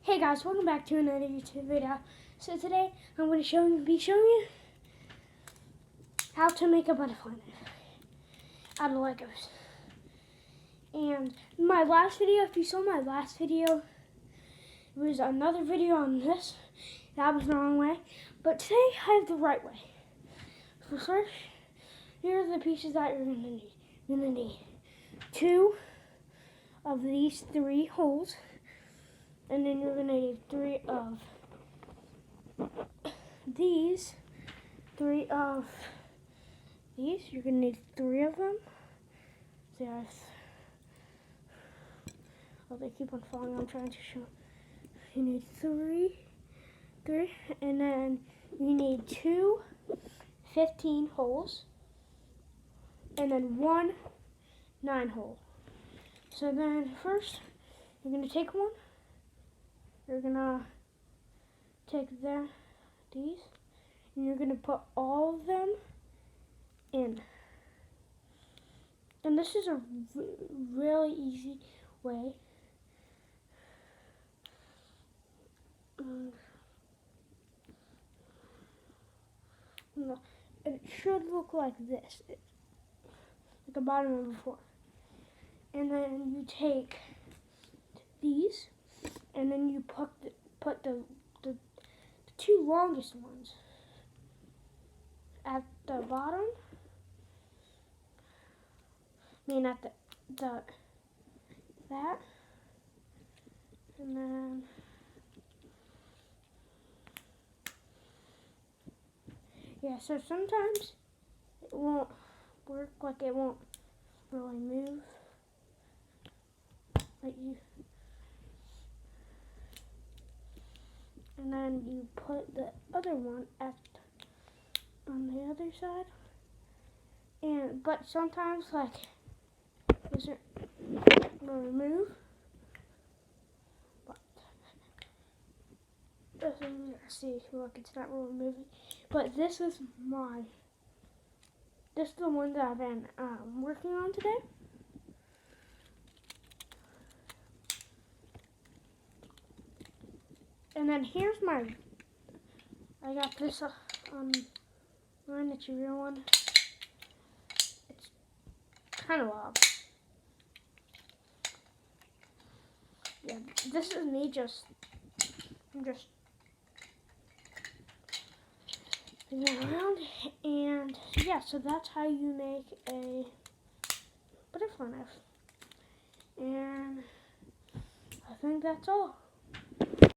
Hey guys, welcome back to another YouTube video. So today I'm going to be showing you how to make a butterfly knife out of Legos. And my last video, if you saw my last video, it was another video on this. That was the wrong way. But today I have the right way. So first, here are the pieces that you're going to need. You're going to need 2 of these 3 holes. And then you're going to need 3 of these. 3 of these. You're going to need 3 of them. There's, oh, they keep on falling. I'm trying to show. You need 3. And then you need 2 15 holes. And then 1 9 hole. So then first, you're going to take one. You're gonna take these, and you're gonna put all of them in. And this is a really easy way. It should look like this, like the bottom of before. And then you take these. And then you put the 2 longest ones at the bottom. I mean at that. And then yeah, so sometimes it won't work, like it won't really move. And then you put the other one on the other side. But sometimes, like, doesn't really move. But see, look, it's not really moving. But this is the one that I've been working on today. And then here's I got this on mine, it's a real one. It's kind of loud. Yeah, this is me I'm just spinning around. And yeah, so that's how you make a butterfly knife. And I think that's all.